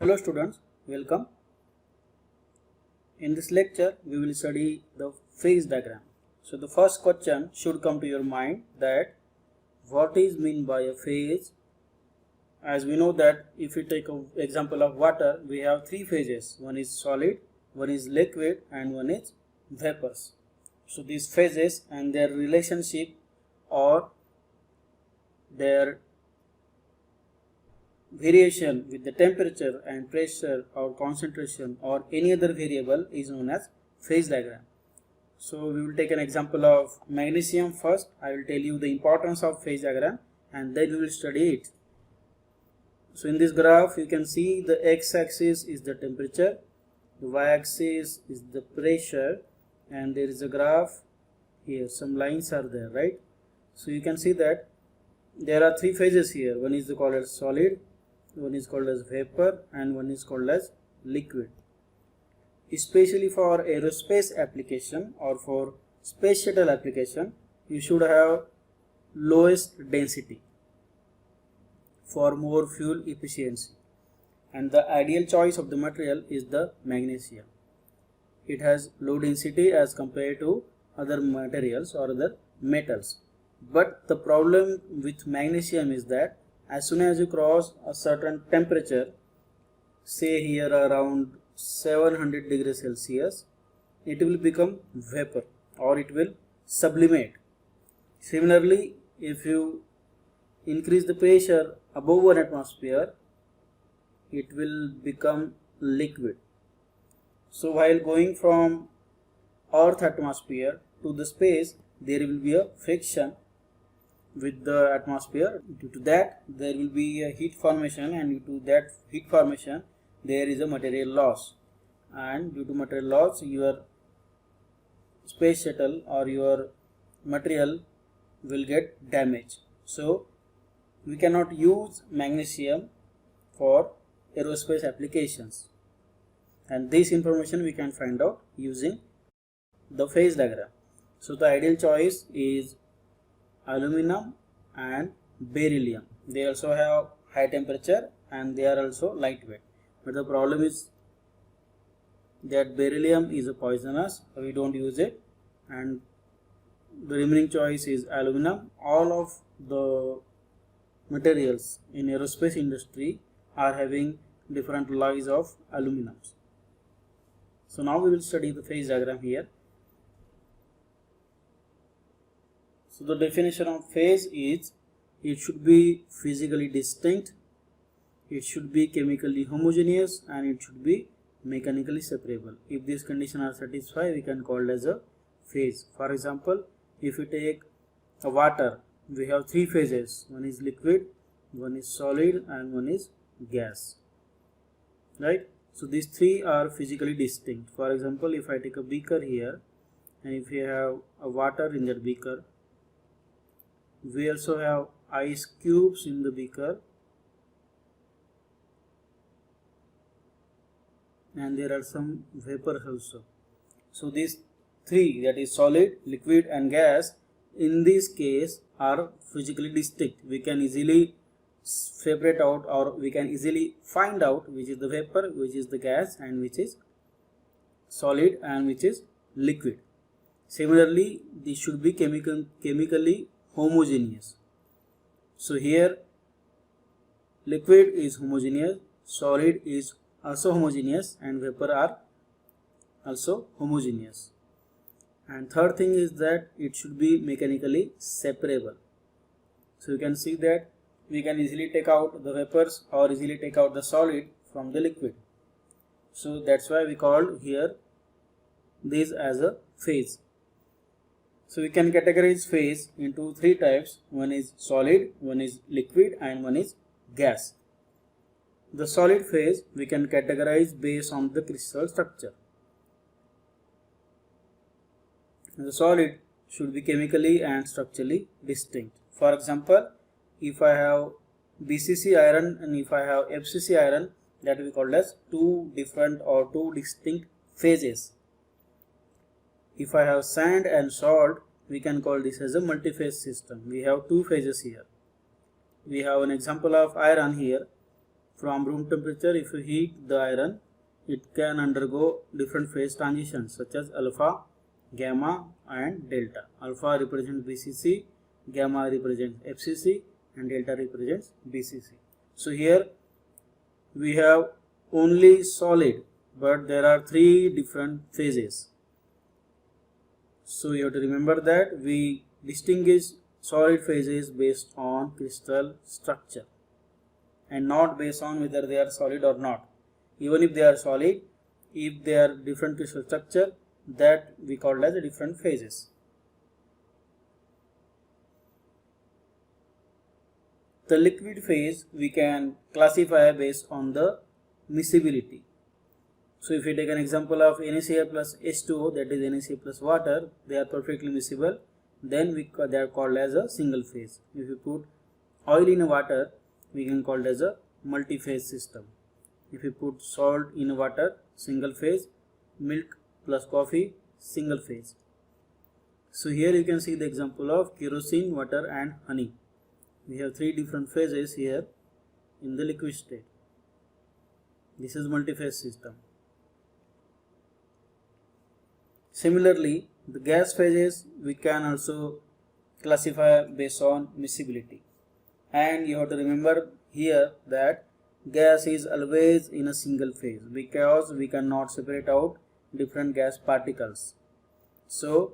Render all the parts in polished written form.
Hello students, welcome. In this lecture, we will study the phase diagram. So the first question should come to your mind that what is meant by a phase? As we know that if we take an example of water, we have three phases. One is solid, one is liquid and one is vapors. So these phases and their relationship or their variation with the temperature and pressure or concentration or any other variable is known as phase diagram. So we will take an example of magnesium first. I will tell you the importance of phase diagram and then we will study it. So in this graph you can see the x-axis is the temperature, the y-axis is the pressure, and there is a graph here, some lines are there, right? So you can see that there are three phases here. One is called as solid, one is called as vapor and one is called as liquid. Especially for aerospace application or for space shuttle application, you should have lowest density for more fuel efficiency, and the ideal choice of the material is the magnesium. It has low density as compared to other materials or other metals. But the problem with magnesium is that as soon as you cross a certain temperature, say here around 700 degrees Celsius, it will become vapor or it will sublimate. Similarly, if you increase the pressure above 1 atmosphere, it will become liquid. So while going from Earth atmosphere to the space, there will be a friction with the atmosphere. Due to that, there will be a heat formation, and due to that heat formation there is a material loss, and due to material loss your space shuttle or your material will get damaged. So we cannot use magnesium for aerospace applications, and this information we can find out using the phase diagram. So the ideal choice is aluminum and beryllium. They also have high temperature and they are also lightweight, but the problem is that beryllium is a poisonous, so we don't use it, and the remaining choice is aluminum. All of the materials in aerospace industry are having different alloys of aluminum. So now we will study the phase diagram here. So the definition of phase is it should be physically distinct, it should be chemically homogeneous, and it should be mechanically separable. If these conditions are satisfied, we can call it as a phase. For example, if we take a water, we have three phases. One is liquid, one is solid, and one is gas. Right? So these three are physically distinct. For example, if I take a beaker here, and if we have a water in that beaker, we also have ice cubes in the beaker, and there are some vapors also. So these three, that is solid, liquid and gas, in this case are physically distinct. We can easily separate out, or we can easily find out which is the vapor, which is the gas, and which is solid and which is liquid. Similarly, this should be chemically homogeneous. So here liquid is homogeneous, solid is also homogeneous, and vapor are also homogeneous. And third thing is that it should be mechanically separable. So you can see that we can easily take out the vapors or easily take out the solid from the liquid. So that's why we called here this as a phase. So we can categorize phase into three types. One is solid, one is liquid, and one is gas. The solid phase we can categorize based on the crystal structure. The solid should be chemically and structurally distinct. For example, if I have BCC iron and if I have FCC iron, that we call as two different or two distinct phases. If I have sand and salt, we can call this as a multi-phase system. We have two phases here. We have an example of iron here. from room temperature, if you heat the iron, it can undergo different phase transitions such as alpha, gamma and delta. Alpha represents BCC, gamma represents FCC and delta represents BCC. So here we have only solid, but there are three different phases. So you have to remember that we distinguish solid phases based on crystal structure and not based on whether they are solid or not. Even if they are solid, if they are different crystal structure, that we call as a different phases. The liquid phase we can classify based on the miscibility. So if you take an example of NaCl plus H2O, that is NaCl plus water, they are perfectly miscible, then they are called as a single phase. If you put oil in water, we can call it as a multi-phase system. If you put salt in water, single phase, milk plus coffee, single phase. So here you can see the example of kerosene, water and honey. We have three different phases here in the liquid state. This is multi-phase system. Similarly, the gas phases we can also classify based on miscibility. And you have to remember here that gas is always in a single phase because we cannot separate out different gas particles. So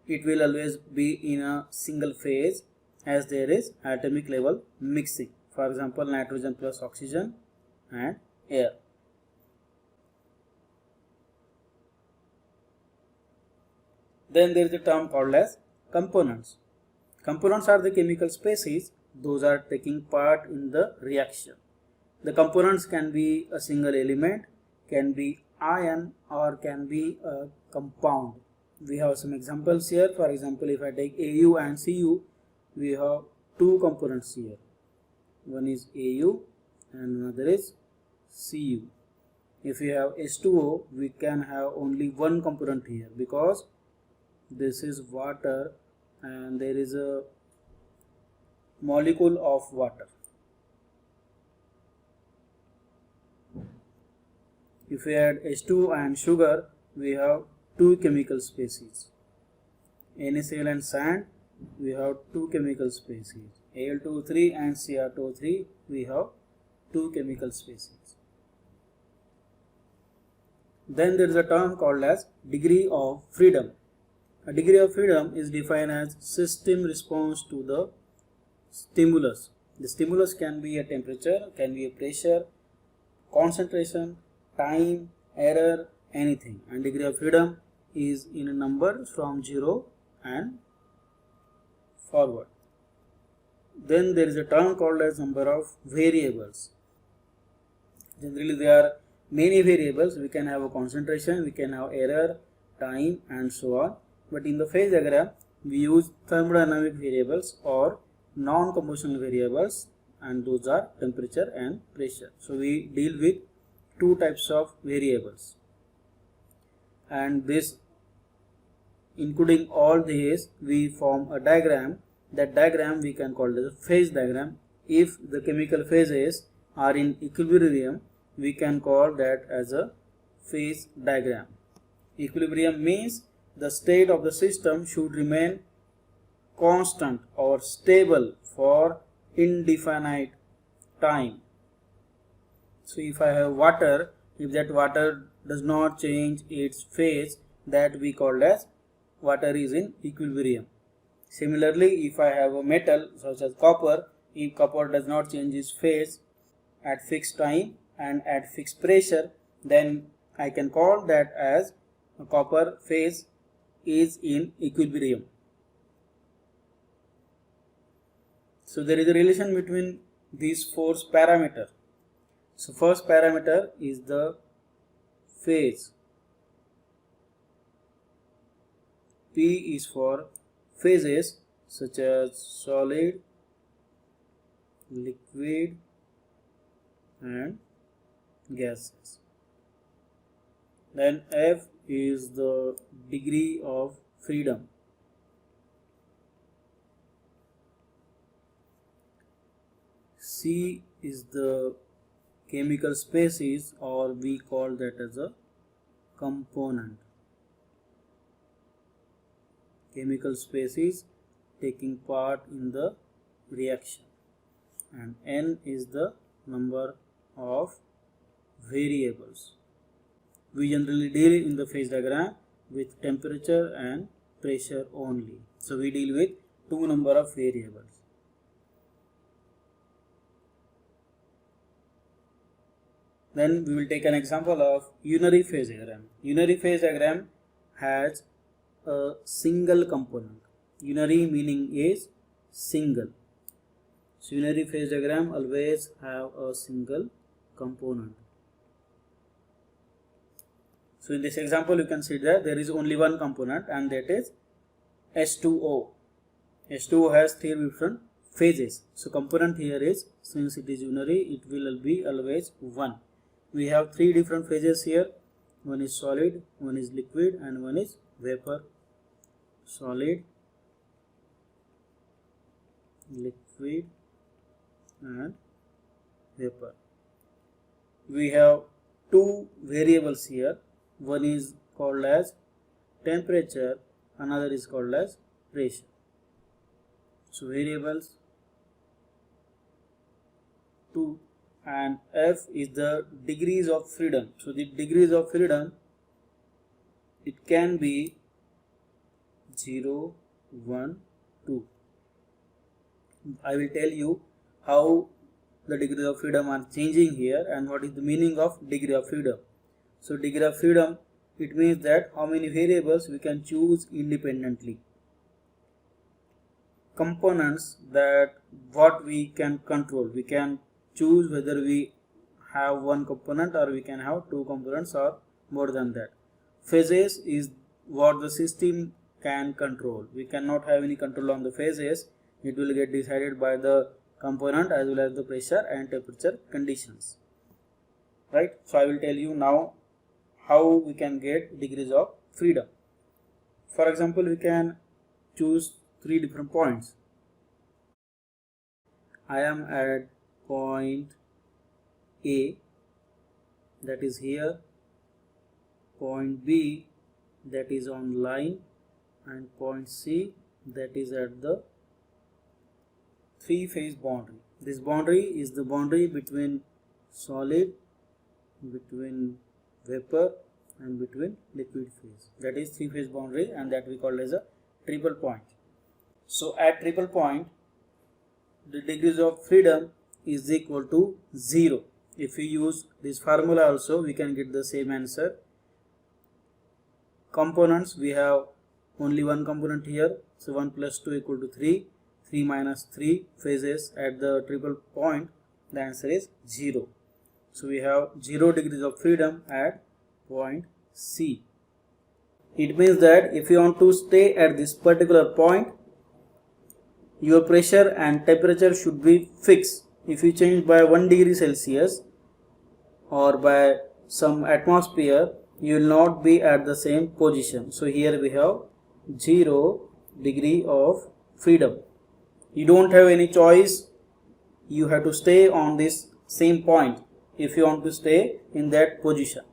it will always be in a single phase as there is atomic level mixing. For example, nitrogen plus oxygen and air. Then there is a term called as components. Components are the chemical species, those are taking part in the reaction. The components can be a single element, can be ion or can be a compound. We have some examples here. For example, if I take Au and Cu, we have two components here. One is Au and another is Cu. If we have H2O, we can have only one component here because this is water and there is a molecule of water. If we add H2 and sugar, we have two chemical species. NaCl and sand, we have two chemical species. Al2O3 and Cr2O3, we have two chemical species. Then there is a term called as degree of freedom. A degree of freedom is defined as system response to the stimulus. The stimulus can be a temperature, can be a pressure, concentration, time, error, anything. And degree of freedom is in a number from 0 and forward. Then there is a term called as number of variables. Generally there are many variables. We can have a concentration, we can have error, time and so on. But in the phase diagram, we use thermodynamic variables or non-combustible variables, and those are temperature and pressure. So we deal with two types of variables, and this, including all these, we form a diagram. That diagram we can call it as a phase diagram. If the chemical phases are in equilibrium, we can call that as a phase diagram. Equilibrium means the state of the system should remain constant or stable for indefinite time. So if I have water, if that water does not change its phase, that we call as water is in equilibrium. Similarly, if I have a metal such as copper, if copper does not change its phase at fixed time and at fixed pressure, then I can call that as a copper phase is in equilibrium. So there is a relation between these four parameters. So first parameter is the phase. P is for phases such as solid, liquid and gases. Then F is the degree of freedom. C is the chemical species, or we call that as a component. Chemical species taking part in the reaction, and N is the number of variables. We generally deal in the phase diagram with temperature and pressure only. So we deal with two number of variables. Then we will take an example of unary phase diagram. Unary phase diagram has a single component. Unary meaning is single. So unary phase diagram always have a single component. So in this example you can see that there is only one component, and that is H2O. H2O has three different phases. So component here is, since it is unary, it will be always one. We have three different phases here. One is solid, one is liquid, and one is vapor. Solid, liquid, and vapor. We have two variables here. One is called as temperature, another is called as pressure. So variables 2, and F is the degrees of freedom. So the degrees of freedom, it can be 0, 1, 2. I will tell you how the degrees of freedom are changing here and what is the meaning of degree of freedom. So degree of freedom, it means that how many variables we can choose independently. Components, that what we can control. We can choose whether we have one component or we can have two components or more than that. Phases is what the system can control. We cannot have any control on the phases. It will get decided by the component as well as the pressure and temperature conditions. Right? So I will tell you now how we can get degrees of freedom. For example, we can choose three different points. I am at point A, that is here, point B, that is on line, and point C, that is at the three-phase boundary. This boundary is the boundary between solid, between vapor, and between liquid phase. That is three-phase boundary, and that we call as a triple point. So at triple point, the degrees of freedom is equal to 0. If we use this formula also, we can get the same answer. Components, we have only one component here, so 1 plus 2 equal to 3. 3 minus 3 phases at the triple point, the answer is 0. So we have 0 degrees of freedom at point C. It means that if you want to stay at this particular point, your pressure and temperature should be fixed. If you change by 1 degree Celsius or by some atmosphere, you will not be at the same position. So here we have 0 degree of freedom. You don't have any choice. You have to stay on this same point if you want to stay in that position.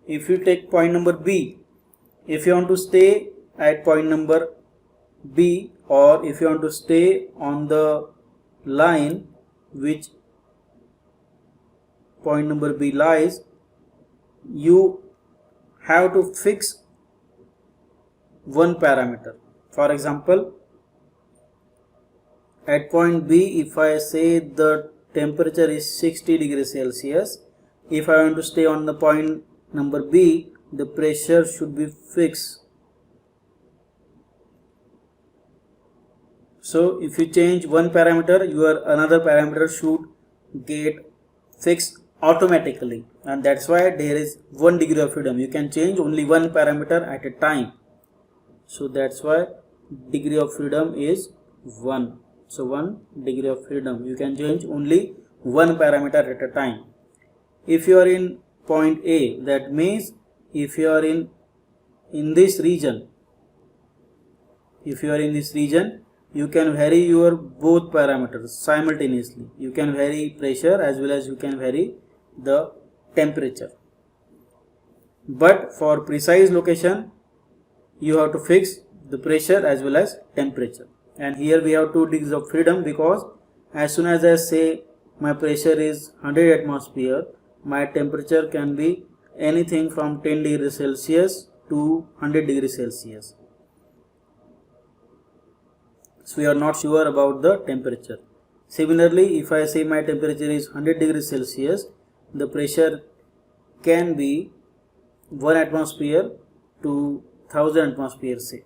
If you take point number B, if you want to stay at point number B, or if you want to stay on the line which point number B lies, you have to fix one parameter. For example, at point B, if I say the temperature is 60 degrees Celsius, if I want to stay on the point number B, the pressure should be fixed. So if you change one parameter, your another parameter should get fixed automatically, and that's why there is 1 degree of freedom. You can change only one parameter at a time. So that's why degree of freedom is 1. So 1 degree of freedom. You can change only one parameter at a time. If you are in point A, that means if you are in this region, you can vary your both parameters simultaneously. You can vary pressure as well as you can vary the temperature. But for precise location, you have to fix the pressure as well as temperature. And here we have 2 degrees of freedom, because as soon as I say my pressure is 100 atmosphere, my temperature can be anything from 10 degrees Celsius to 100 degrees Celsius. So we are not sure about the temperature. Similarly, if I say my temperature is 100 degrees Celsius, the pressure can be 1 atmosphere to 1000 atmosphere, say.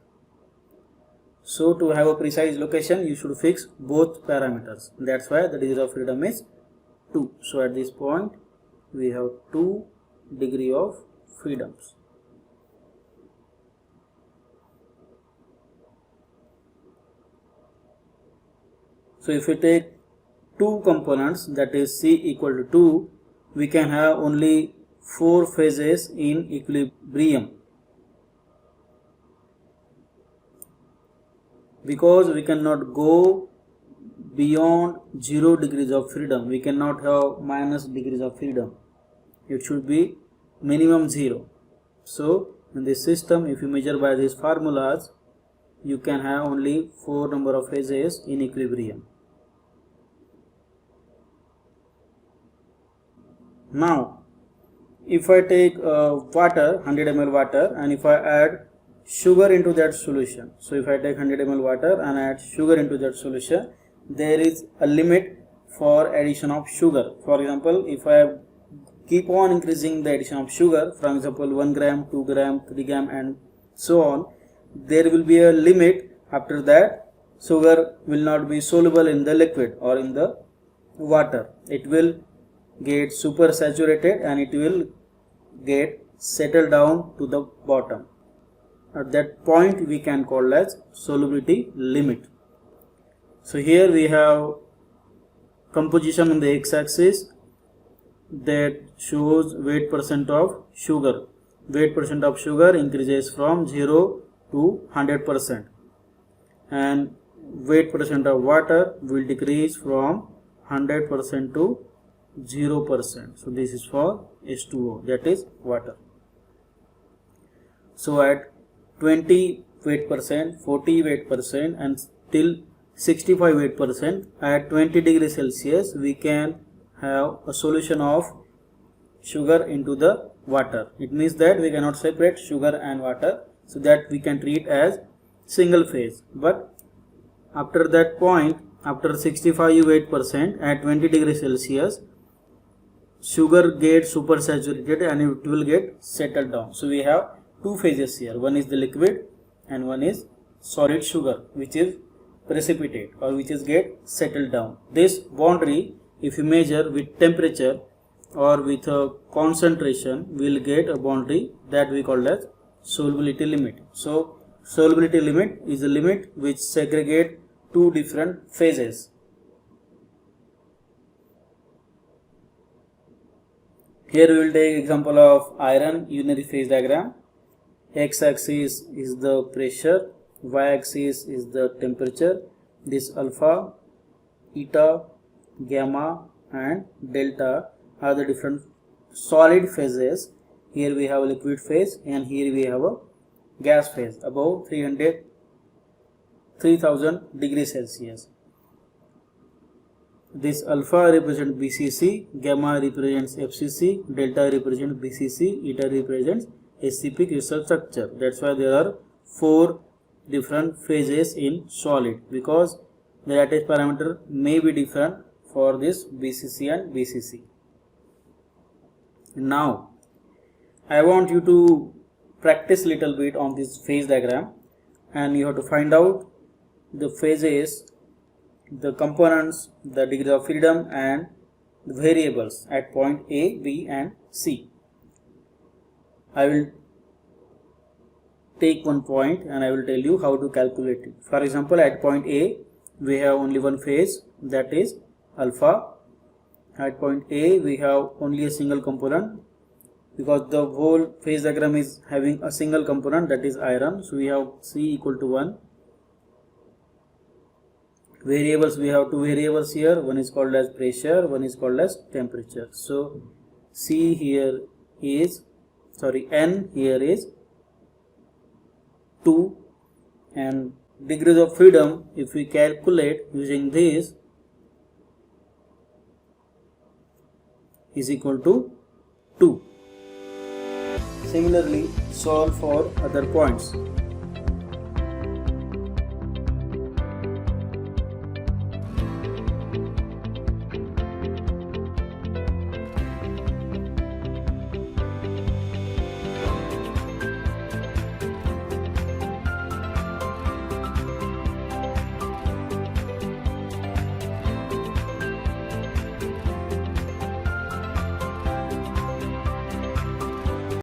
So to have a precise location, you should fix both parameters. That's why the degree of freedom is 2. So at this point, we have 2 degree of freedoms. So if we take 2 components, that is C equal to 2, we can have only 4 phases in equilibrium, because we cannot go beyond 0 degrees of freedom. We cannot have minus degrees of freedom. It should be minimum 0. So in this system, if you measure by these formulas, you can have only 4 number of phases in equilibrium. Now if I take water, 100 ml water, and if I add sugar into that solution, so if I take 100 ml water and add sugar into that solution, there is a limit for addition of sugar. For example, if I keep on increasing the addition of sugar, for example 1 gram, 2 gram, 3 gram and so on, there will be a limit. After that, sugar will not be soluble in the liquid or in the water. It will get super saturated and it will get settled down to the bottom. At that point, we can call as solubility limit. So here we have composition on the x-axis that shows weight percent of sugar. Weight percent of sugar increases from 0 to 100%, and weight percent of water will decrease from 100% to 0%. So this is for H2O, that is water. So at 20 weight percent, 40 weight percent and till 65 weight percent at 20 degrees Celsius, we can have a solution of sugar into the water. It means that we cannot separate sugar and water, so that we can treat as single phase. But after that point, after 65 weight percent at 20 degrees Celsius, sugar gets super saturated and it will get settled down. So we have 2 phases here. One is the liquid and one is solid sugar, which is precipitate or which is get settled down. This boundary, if you measure with temperature or with a concentration, we will get a boundary that we call as solubility limit. So solubility limit is a limit which segregate 2 different phases. Here we will take example of iron unary phase diagram. X-axis is the pressure, y-axis is the temperature. This alpha, eta, gamma and delta are the different solid phases. Here we have a liquid phase and here we have a gas phase above 3000 degrees Celsius. This alpha represents BCC, gamma represents FCC, delta represents BCC, eta represents SCP crystal structure. That's why there are 4 different phases in solid, because the lattice parameter may be different for this BCC and BCC. Now I want you to practice little bit on this phase diagram, and you have to find out the phases, the components, the degree of freedom and the variables at point A, B and C. I will take one point and I will tell you how to calculate it. For example, at point A, we have only one phase, that is alpha. At point A, we have only a single component, because the whole phase diagram is having a single component, that is iron. So we have C equal to 1. Variables, we have 2 variables here. One is called as pressure, one is called as temperature. So C here is, N here is 2, and degrees of freedom, if we calculate using this, is equal to 2. Similarly, solve for other points.